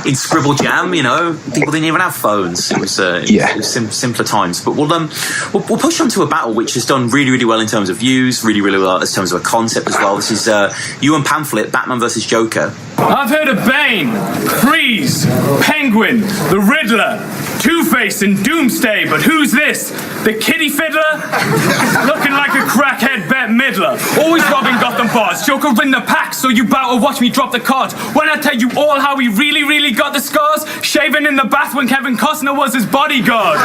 in Scribble Jam, people didn't even have phones. It was simpler times. But we'll push on to a battle which has done really, really well in terms of views, really, really well in terms of a concept as well. This is you and Pamphlet, Batman versus Joker. I've heard of Bane, Freeze, Penguin, the Riddler, Two-Face and Doomsday, but who's this? The Kitty Fiddler? Looking like a crackhead Bette Midler. Always robbing Gotham bars. Joker in the pack, so you bout to watch me drop the cards. When I tell you all how he really, really got the scars, shaving in the bath when Kevin Costner was his bodyguard.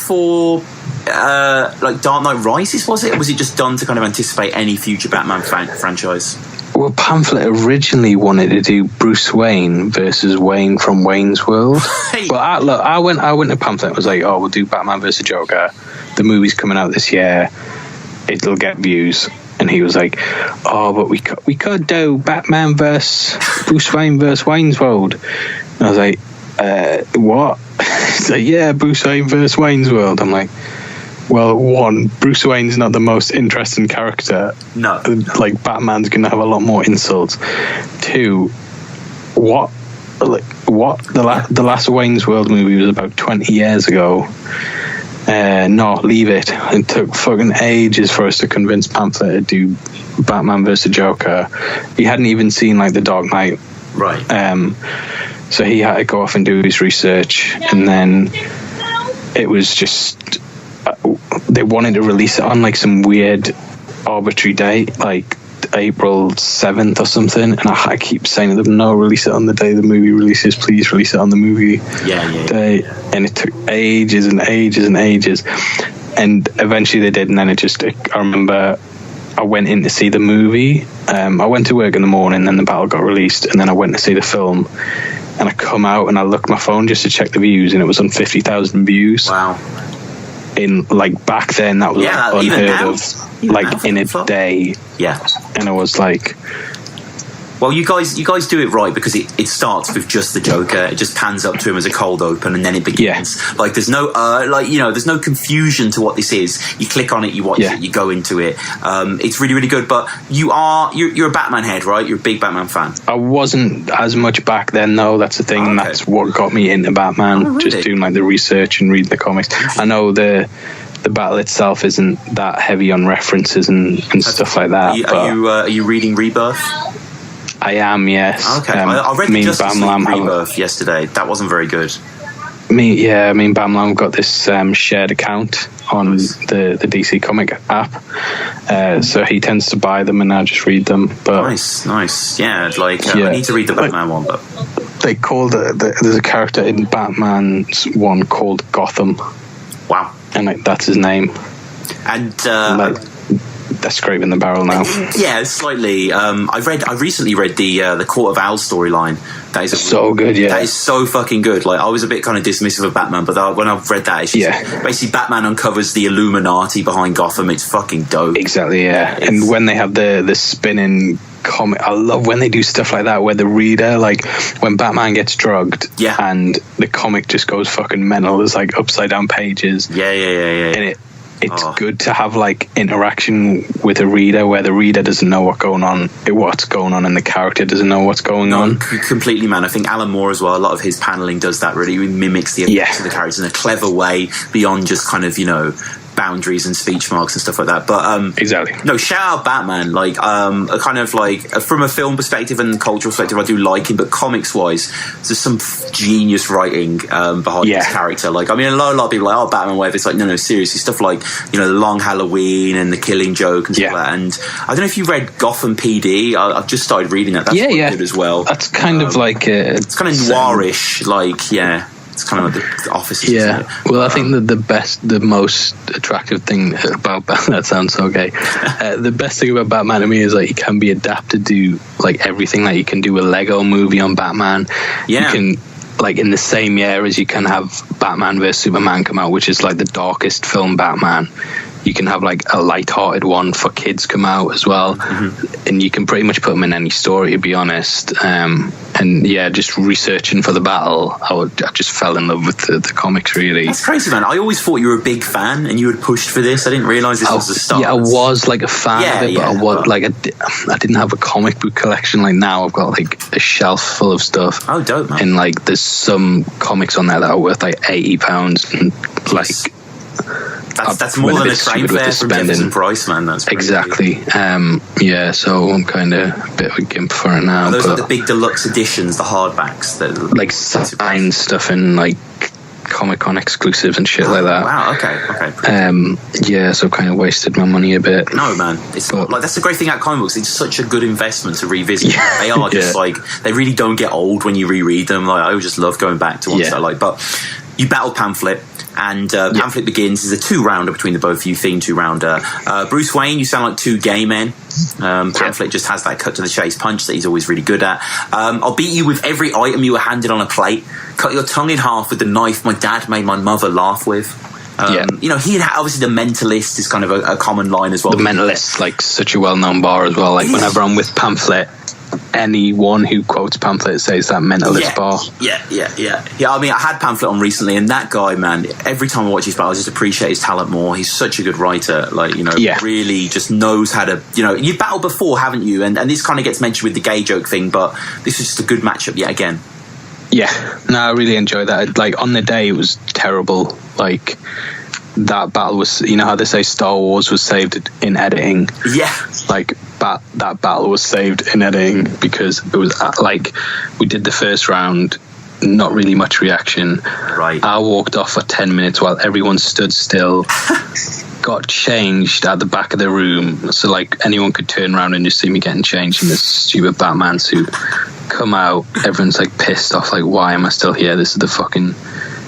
For Dark Knight Rises, was it? Or was it just done to kind of anticipate any future Batman franchise? Well, Pamphlet originally wanted to do Bruce Wayne versus Wayne from Wayne's World. But I went to Pamphlet and was like, we'll do Batman versus Joker. The movie's coming out this year. It'll get views. And he was like, but we could do Batman versus Bruce Wayne versus Wayne's World. And I was like, what? He's like, yeah, Bruce Wayne versus Wayne's World. I'm like, well, one, Bruce Wayne's not the most interesting character. No. Like, Batman's going to have a lot more insults. Two, what? The last Wayne's World movie was about 20 years ago. No, leave it. It took fucking ages for us to convince Pamphlet to do Batman versus Joker. He hadn't even seen, The Dark Knight. Right. So he had to go off and do his research. And then it was just... they wanted to release it on some weird arbitrary date, April 7th or something, and I keep saying to them, no, release it on the day the movie releases, please release it on the movie day. And it took ages and ages and ages, and eventually they did. And then I remember I went in to see the movie. I went to work in the morning, then the battle got released, and then I went to see the film, and I come out and I looked at my phone just to check the views, and it was on 50,000 views. Wow. In back then, that was unheard of. In a day. Yeah. And it was like, well, you guys do it right, because it starts with just the Joker. It just pans up to him as a cold open, and then it begins. Yeah. There's no there's no confusion to what this is. You click on it, you watch it, you go into it. It's really, really good. But you're a Batman head, right? You're a big Batman fan. I wasn't as much back then, though. That's the thing. Okay. That's what got me into Batman. Really? Just doing the research and reading the comics. I know the battle itself isn't that heavy on references and stuff like that. Are you reading Rebirth? I am, yes. Okay, I read the Justice League Rebirth yesterday. That wasn't very good. Me and Bam Lam got this shared account on the DC comic app, so he tends to buy them and I just read them. But nice. Yeah, I need to read the Batman one, but they called there's a character in Batman's one called Gotham. Wow. And that's his name. And they're scraping the barrel now. Yeah, slightly. I recently read the Court of Owls storyline. That is so good. Yeah, that is so fucking good. I was a bit kind of dismissive of Batman, but when I've read that, it's just basically Batman uncovers the Illuminati behind Gotham. It's fucking dope. Exactly. Yeah, and when they have the spinning comic, I love when they do stuff like that, where the reader, when Batman gets drugged, and the comic just goes fucking mental. There's upside down pages. Yeah. And it's good to have interaction with a reader where the reader doesn't know what's going on, and the character doesn't know what's going on. Completely, man. I think Alan Moore as well, a lot of his paneling does that, really. He mimics the effects of the characters in a clever way beyond just kind of, boundaries and speech marks and stuff like that. But exactly. No, shout out Batman. From a film perspective and cultural perspective, I do like him, but comics wise, there's some genius writing behind this character. A lot of people are Batman, where it's no, seriously, stuff the Long Halloween and the Killing Joke and stuff like that. And I don't know if you read Gotham PD. I've just started reading that. That's good as well. That's kind of it's kind of noirish, It's kind of the Office. Yeah. Well, I think that the most attractive thing about Batman, that sounds so gay. The best thing about Batman to me is he can be adapted to everything. You can do a Lego movie on Batman. Yeah. You can in the same year as you can have Batman vs Superman come out, which is the darkest film Batman. you can have like a light-hearted one for kids come out as well, and you can pretty much put them in any story, to be honest. And yeah, just researching for the battle, I just fell in love with the comics, really. That's crazy, man. I always thought you were a big fan and you had pushed for this. I didn't realise this was the start. Yeah, I was like a fan of it, but I was like, I didn't have a comic book collection like now. I've got like a shelf full of stuff. Oh, dope, man. And like, there's some comics on there that are worth like £80, and like. That's more than a train fare from Jefferson Price, man. That's exactly. Yeah, so I'm kind of a bit of a gimp for it now. Those are the big deluxe editions, the hardbacks, that like signed stuff and like Comic-Con exclusives and shit like that. Wow, okay. Yeah, so kind of wasted my money a bit. No, man, it's like that's the great thing about comic books. It's such a good investment to revisit. Yeah, they are just like, they really don't get old when you reread them. Like, I just love going back to ones I like. But you battled Pamphlet. And Pamphlet Begins is a 2-rounder between the both of you, theme 2-rounder. Bruce Wayne, you sound like two gay men. Pamphlet just has that cut to the chase punch that he's always really good at. I'll beat you with every item you were handed on a plate. Cut your tongue in half with the knife my dad made my mother laugh with. You know, he had, obviously, the Mentalist is kind of a common line as well. The Mentalist, like, such a well-known bar as well. Like, whenever I'm with Pamphlet, anyone who quotes Pamphlet says that Mentalist bar. Yeah, I mean, I had Pamphlet on recently, and that guy, man, every time I watch his battle, I just appreciate his talent more. He's such a good writer, like, you know, really just knows how to, you know, you've battled before, haven't you? And this kind of gets mentioned with the gay joke thing, but this is just a good matchup yet again. Yeah, no, I really enjoyed that. Like, on the day, it was terrible. Like, that battle was, you know how they say Star Wars was saved in editing? Yeah. Like, that battle was saved in editing because it was like, we did the first round, not really much reaction. Right. I walked off for 10 minutes while everyone stood still, got changed at the back of the room, so like anyone could turn around and just see me getting changed in this stupid Batman suit. Come out, everyone's like pissed off, like, why am I still here? This is the fucking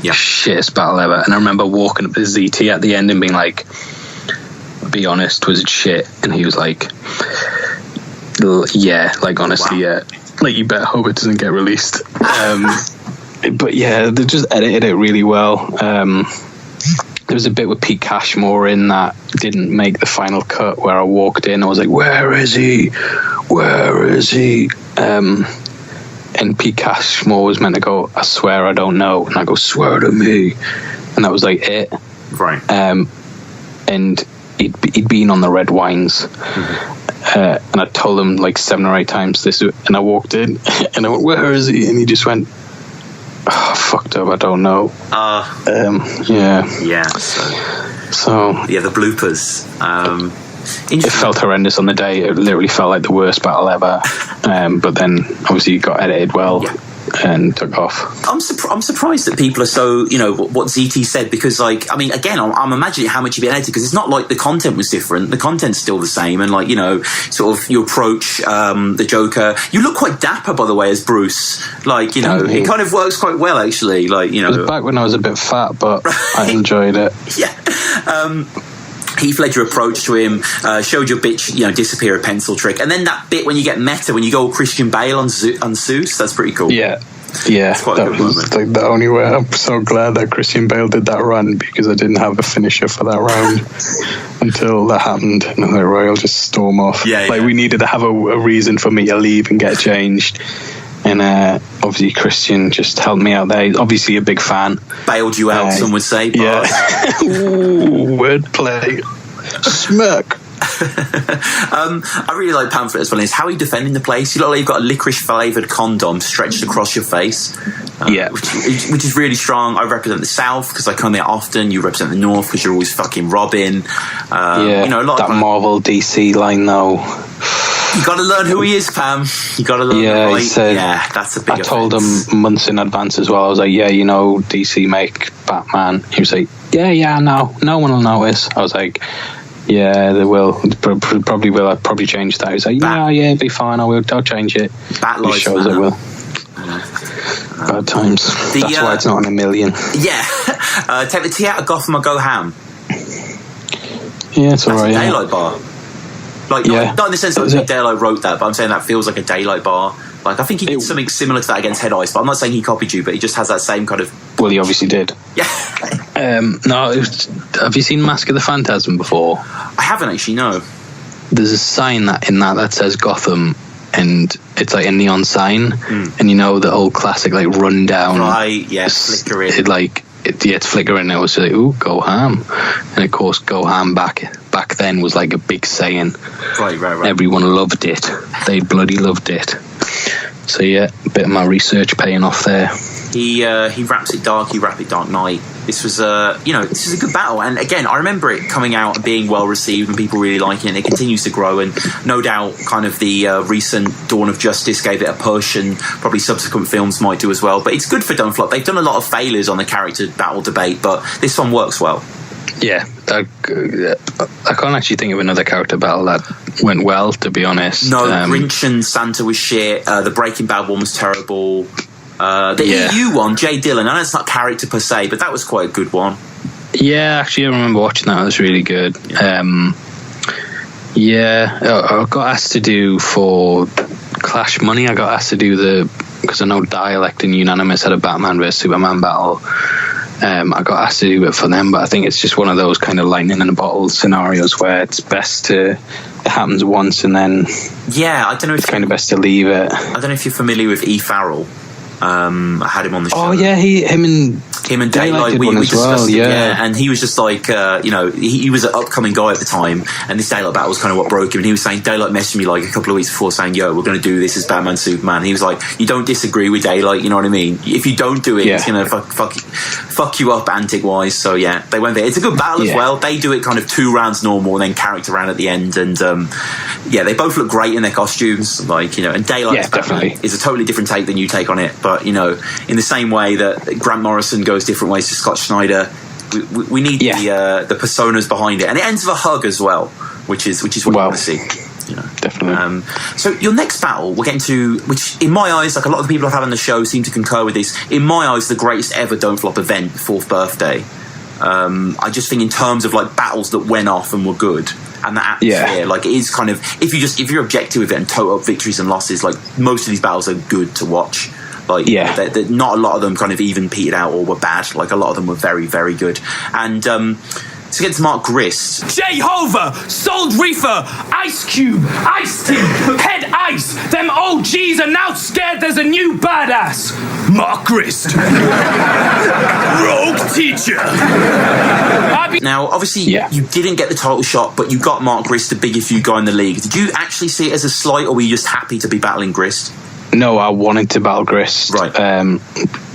shittest battle ever. And I remember walking up to ZT at the end and being like, be honest, was it shit? And he was like, yeah, like, honestly, yeah, like, you better hope it doesn't get released. But yeah, they just edited it really well. There was a bit with Pete Cashmore in that didn't make the final cut, where I walked in, I was like, where is he? And Pete Cashmore was meant to go, I swear I don't know, and I go, swear to me, and that was like it. Right. And he'd been on the red wines, and I told him like 7 or 8 times this, and I walked in and I went, where is he? And he just went, oh, fucked up, I don't know. So yeah, the bloopers. It felt horrendous on the day. It literally felt like the worst battle ever. But then obviously it got edited well and took off. I'm surprised that people are so, you know, what ZT said, because, like, I mean, again, I'm imagining how much you've been edited, because it's not like the content was different. The content's still the same, and, like, you know, sort of your approach, the Joker. You look quite dapper, by the way, as Bruce. Like, you know, it kind of works quite well, actually. Like, you know, it was back when I was a bit fat, but I enjoyed it. Heath Ledger approach to him, showed your bitch, you know, disappear a pencil trick, and then that bit when you get meta, when you go Christian Bale on Zeus, that's pretty cool. Yeah, that was like the only way. I'm so glad that Christian Bale did that run, because I didn't have a finisher for that round until that happened, and I was like, right, I'll just storm off. We needed to have a reason for me to leave and get changed. And obviously Christian just helped me out there. He's obviously a big fan. Bailed you out, some would say. Yeah. Ooh, wordplay. Smirk. I really like Pamphlet as well. Is how are you defending the place? You look like you've got a licorice flavoured condom stretched across your face. Which is really strong. I represent the South because I come here often. You represent the North because you're always fucking Robin. You know, a lot that of Marvel DC line though. You got to learn who he is, Pam. You got to learn. He said, that's a big. I told him months in advance as well. I was like, you know, DC make Batman. He was like, no one will notice. I was like, yeah, they will. Probably will. I'd probably change that. He was like, it'll be fine. I'll change it. Bat lives shows matter. It will. Bad times. That's why it's not on a million. Yeah. Take the tea out of Gotham or go ham. Yeah, it's alright. That's a daylight bar. Like, not in the sense that Daylight wrote that, but I'm saying that feels like a daylight bar. Like, I think he did something similar to that against Head Ice, but I'm not saying he copied you, but he just has that same kind of... Well, he obviously did. Yeah. No, have you seen Mask of the Phantasm before? I haven't actually, no. There's a sign that says Gotham, and it's like a neon sign, and you know the old classic like rundown. Right, yeah, flickering. It's flickering. It was like, ooh, go ham, and of course, go ham back then was like a big saying. Right. Everyone loved it. They bloody loved it. So yeah, a bit of my research paying off there. He wraps it dark. You wrap it Dark Knight. This was this is a good battle, and again, I remember it coming out and being well received and people really liking it. And it continues to grow, and no doubt, kind of the recent Dawn of Justice gave it a push, and probably subsequent films might do as well. But it's good for Don't Flop. They've done a lot of failures on the character battle debate, but this one works well. Yeah, I can't actually think of another character battle that went well, to be honest. No, Grinch and Santa was shit. The Breaking Bad one was terrible. The EU one, Jay Dillon, I know it's not character per se, but that was quite a good one. Yeah, actually, I remember watching that. It was really good. I got asked to do for Clash Money. I got asked to do because I know Dialect and Unanimous had a Batman vs Superman battle. I got asked to do it for them, but I think it's just one of those kind of lightning in a bottle scenarios where it's best it happens once, and then I don't know if it's kind of best to leave it. I don't know if you're familiar with E. Farrell. I had him on the show. Oh yeah, him and Daylight we discussed it, and he was just like he was an upcoming guy at the time, and this Daylight battle was kind of what broke him. And he was saying, Daylight messaged me like a couple of weeks before saying, yo, we're going to do this as Batman Superman. And he was like, you don't disagree with Daylight, you know what I mean? If you don't do it, it's going to fuck you up antic wise. So yeah, they went there. It's a good battle as well. They do it kind of 2 rounds normal and then character round at the end, and they both look great in their costumes, and Daylight is a totally different take than you take on it. But in the same way that Grant Morrison goes different ways to Scott Snyder, we need the personas behind it, and it ends with a hug as well, which is what you want to see. Definitely. So your next battle we're getting to, which in my eyes, like a lot of the people I've had on the show seem to concur with this, in my eyes the greatest ever Don't Flop event, 4th birthday. I just think in terms of like battles that went off and were good, and the atmosphere, like it is kind of, if you're objective with it and total up victories and losses, like most of these battles are good to watch. Like, not a lot of them kind of even petered out or were bad. Like, a lot of them were very, very good. And it's against Mark Grist. Jehovah, Sold Reefer, Ice Cube, Ice Tea, Head Ice. Them OGs are now scared there's a new badass. Mark Grist. Rogue teacher. Now, obviously, you didn't get the title shot, but you got Mark Grist, the biggest feud guy in the league. Did you actually see it as a slight, or were you just happy to be battling Grist? No, I wanted to battle Grist. Right.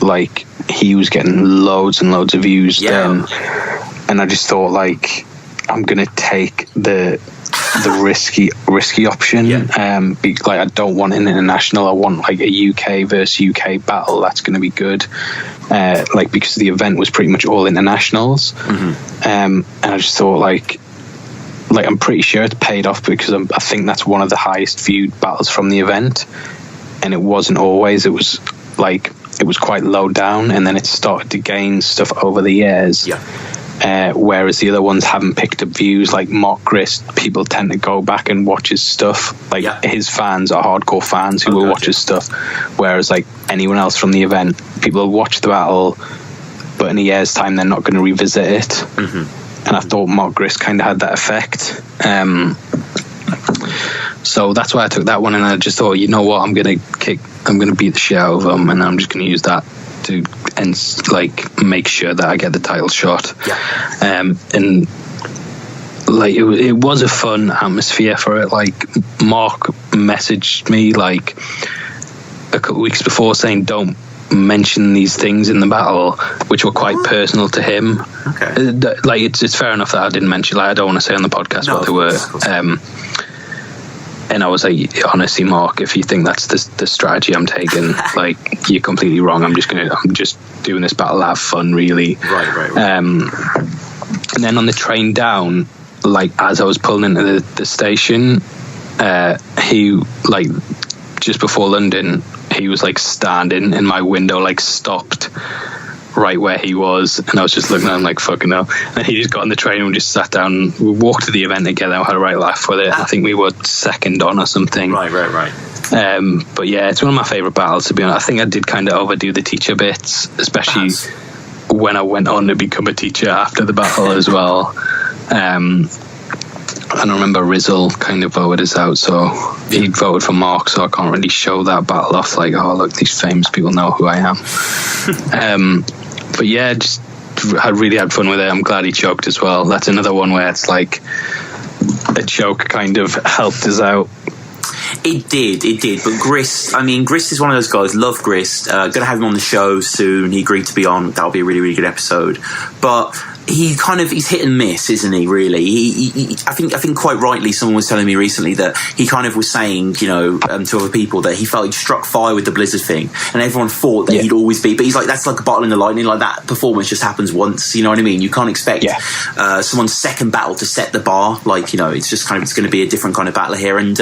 Like, he was getting loads and loads of views then. And I just thought, like, I'm going to take the risky option. Like, I don't want an international. I want, like, a UK versus UK battle. That's going to be good. Because the event was pretty much all internationals. And I just thought, like I'm pretty sure it's paid off, because I think that's one of the highest viewed battles from the event. And it wasn't always. It was quite low down, and then it started to gain stuff over the years. Whereas the other ones haven't picked up views. Like Mark Grist, people tend to go back and watch his stuff. Like his fans are hardcore fans who will watch his stuff. Whereas like anyone else from the event, people will watch the battle, but in a year's time they're not going to revisit it. And I thought Mark Grist kind of had that effect. So that's why I took that one, and I just thought, you know what, I'm gonna beat the shit out of him, and I'm just gonna use that to make sure that I get the title shot. And like it was a fun atmosphere for it. Like Mark messaged me like a couple of weeks before saying, don't mention these things in the battle, which were quite personal to him. Like it's fair enough that I didn't mention, like I don't want to say on the podcast what they were. And I was like, honestly, Mark, if you think that's the strategy I'm taking, like you're completely wrong. I'm just doing this battle to have fun, really. Right. And then on the train down, like as I was pulling into the station, he like just before London, he was like standing in my window, like stopped right where he was, and I was just looking at him like fucking hell. And he just got on the train and just sat down. We walked to the event together. I had a right laugh with it. I think we were second on or something. Right. But yeah, it's one of my favourite battles, to be honest. I think I did kind of overdo the teacher bits, especially when I went on to become a teacher after the battle as well. And I remember Rizzle kind of voted us out, so he voted for Mark, so I can't really show that battle off like, oh look, these famous people know who I am. But yeah, I really had fun with it. I'm glad he choked as well. That's another one where it's like a choke kind of helped us out. It did. But Grist is one of those guys. Love Grist. Gonna have him on the show soon. He agreed to be on. That'll be a really, really good episode. But he's hit and miss, isn't he? Really, I think quite rightly. Someone was telling me recently that he kind of was saying, to other people that he felt he'd struck fire with the Blizzard thing, and everyone thought that he'd always be. But he's like, that's like a bottle in the lightning. Like that performance just happens once. You know what I mean? You can't expect someone's second battle to set the bar. Like it's just kind of it's going to be a different kind of battle here. And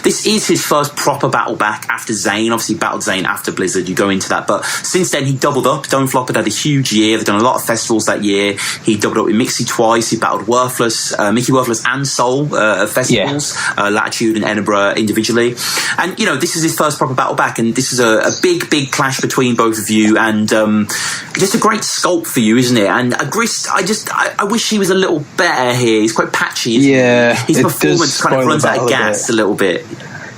this is his first proper battle back after Zayn. Obviously, battled Zayn after Blizzard. You go into that, but since then he doubled up. Don't Flop had a huge year. They've done a lot of festivals that year. He doubled up with Mixie twice. He battled Mickey Worthless and Soul at festivals, Latitude and Edinburgh individually. And, this is his first proper battle back, and this is a big clash between both of you, and just a great sculpt for you, isn't it? And Grist, I wish he was a little better here. He's quite patchy, isn't he? His performance kind of runs out of gas a little bit.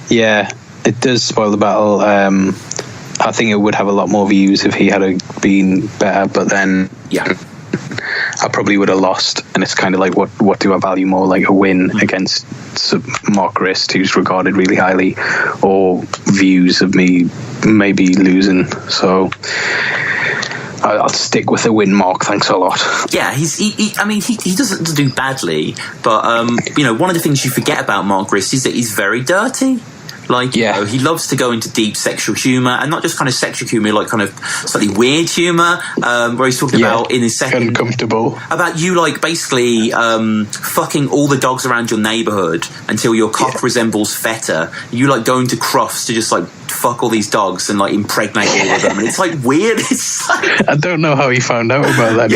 Yeah, it does spoil the battle. I think it would have a lot more views if he had been better, but then I probably would have lost. And it's kind of like, what do I value more, like a win against Mark Grist, who's regarded really highly, or views of me maybe losing? So I'll stick with the win, Mark. Thanks a lot. Yeah, he doesn't do badly, but one of the things you forget about Mark Grist is that he's very dirty. Like, he loves to go into deep sexual humour, and not just kind of sexual humour, like kind of slightly weird humour, where he's talking about in his second... Uncomfortable. About you, like, basically fucking all the dogs around your neighbourhood until your cock resembles feta. You, like, going to Crufts to just, like, fuck all these dogs and, like, impregnate all of them. And it's, like, weird. It's like... I don't know how he found out about that.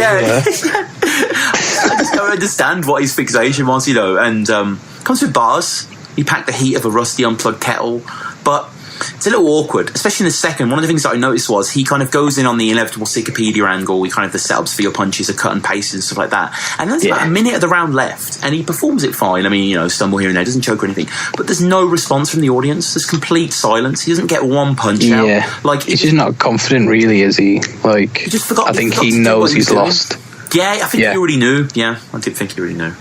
I just don't understand what his fixation was, and comes with bars. You pack the heat of a rusty unplugged kettle, but it's a little awkward, especially in the second. One of the things that I noticed was he kind of goes in on the inevitable Wikipedia angle. We kind of the setups for your punches are cut and pasted and stuff like that. And there's about a minute of the round left, and he performs it fine. I mean, stumble here and there, doesn't choke or anything, but there's no response from the audience. There's complete silence. He doesn't get one punch out. Like he's just not confident, really, is he? Like he just forgot. I think he knows he's lost. Yeah, I think he already knew. Yeah, I did think he already knew.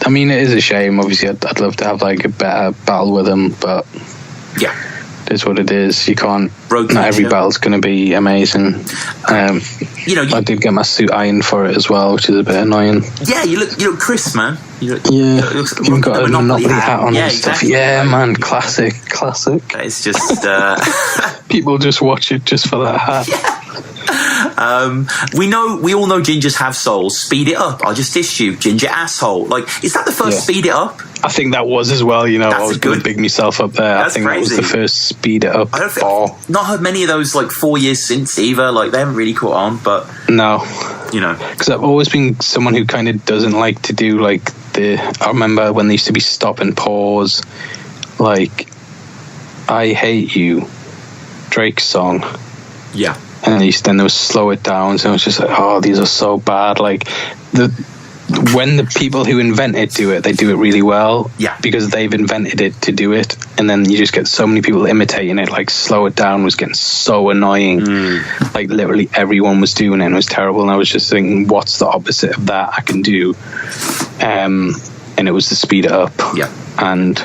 I mean, it is a shame. Obviously, I'd love to have like a better battle with him, but it is what it is. You can't. Not every battle's going to be amazing. I did get my suit ironed for it as well, which is a bit annoying. Yeah, you look crisp, man. You've got a Monopoly hat on and stuff. Exactly. Yeah, man, classic. It's just people just watch it just for that hat. We all know gingers have souls. Speed it up. I'll just diss you, ginger asshole. Like, is that the first speed it up? I think that was as well. I was going to big myself up there. I think crazy. That was the first speed it up. Not heard many of those like 4 years since either. Like they haven't really caught on, but no, because I've always been someone who kind of doesn't like to do like I remember when they used to be stop and pause, like I Hate You, Drake's song. Yeah. And then there was Slow It Down, so it was just like, oh, these are so bad. Like when the people who invent it do it, they do it really well. Yeah. Because they've invented it to do it, and then you just get so many people imitating it. Like Slow It Down was getting so annoying. Like literally everyone was doing it, and it was terrible. And I was just thinking, what's the opposite of that I can do? And it was to speed it up. Yeah. And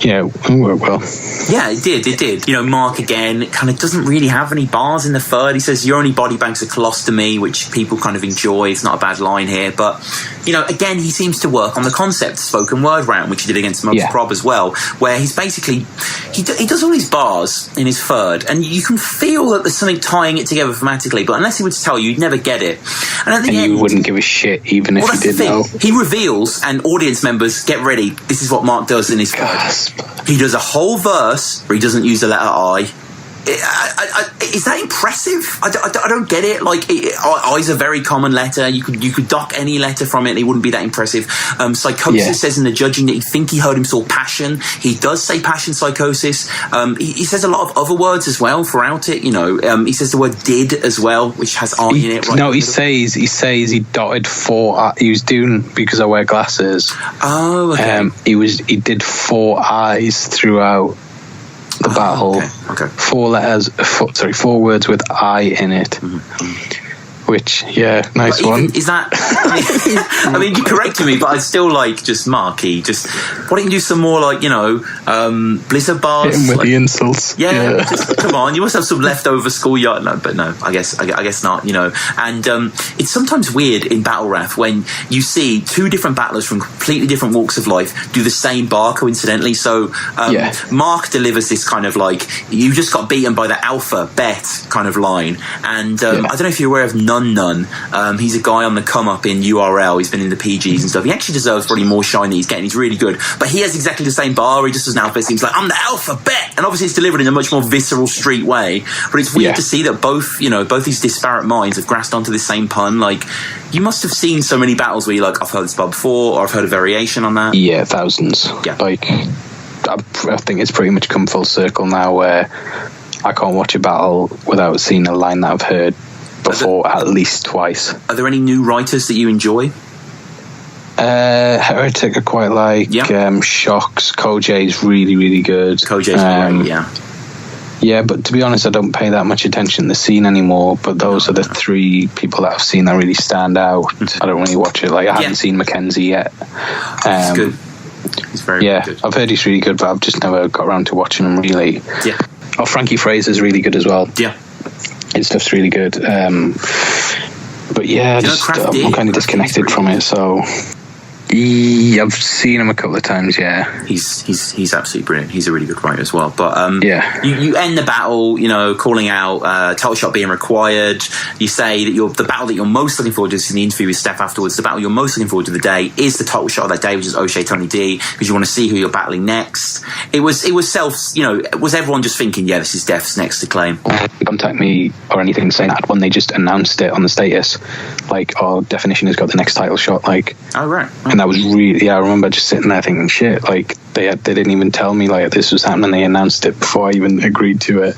it worked well. Yeah, it did. Mark again kind of doesn't really have any bars in the third. He says your only body bag's a colostomy, which people kind of enjoy. It's not a bad line here, but again, he seems to work on the concept spoken word round, which he did against Most Prob as well, where he's basically he does all these bars in his third, and you can feel that there's something tying it together thematically, but unless he would tell you, you'd never get it. And at the end, you wouldn't give a shit even if you did know. He reveals, and audience members, get ready. This is what Mark does in his third. He does a whole verse where he doesn't use the letter I. is that impressive? I don't get it. Like, I's a very common letter. You could dock any letter from it. It wouldn't be that impressive. Psychosis says in the judging that he think he heard him saw passion. He does say passion, psychosis. He says a lot of other words as well throughout it. You know, he says the word did as well, which has I in it. Right? No, he says he dotted 4. He was doing, because I wear glasses. Oh, okay. He did 4 I's throughout the battle. Okay. 4 letters. 4 words with I in it. Mm-hmm. Which, nice one. Is that? I mean, you're correcting me, but I'd still like just Marky. Just why don't you do some more like Blizzard bars? Hit him with the insults. Yeah. Just, come on, you must have some leftover schoolyard. No, but no, I guess not. You know, and it's sometimes weird in battle rap when you see 2 different battlers from completely different walks of life do the same bar coincidentally. So Mark delivers this kind of like you just got beaten by the alpha bet kind of line, and I don't know if you're aware of None. He's a guy on the come up in URL. He's been in the PGs and stuff. He actually deserves probably more shine that he's getting. He's really good. But he has exactly the same bar. He just as an alpha seems like, I'm the alphabet. And obviously it's delivered in a much more visceral street way. But it's weird to see that both these disparate minds have grasped onto the same pun. Like, you must have seen so many battles where you're like, I've heard this bar before, or I've heard a variation on that. Yeah, thousands. Yeah. Like, I think it's pretty much come full circle now where I can't watch a battle without seeing a line that I've heard before at least twice. Are there any new writers that you enjoy? Heretic I quite like. Shocks. Kojay's really, really good. Kojay's great, yeah, but to be honest, I don't pay that much attention to the scene anymore. But those are the 3 people that I've seen that really stand out. I don't really watch it. Like, I haven't seen Mackenzie yet. He's good. He's very good. I've heard he's really good, but I've just never got around to watching him really. Yeah. Oh, Frankie Fraser's really good as well. Yeah. His stuff's really good. But yeah, I'm kind of disconnected from it, so I've seen him a couple of times. He's absolutely brilliant. He's a really good writer as well. But you end the battle, calling out title shot being required. You say that the battle that you're most looking forward to is in the interview with Steph afterwards. The battle you're most looking forward to the day is the title shot of that day, which is O'Shea Tony D, because you want to see who you're battling next. It was was everyone just thinking, this is Def's next to claim? Contact me or anything saying that when they just announced it on the status, like, Definition has got the next title shot, like. Oh right. And that was really, I remember just sitting there thinking, shit, like they didn't even tell me like this was happening. They announced it before I even agreed to it.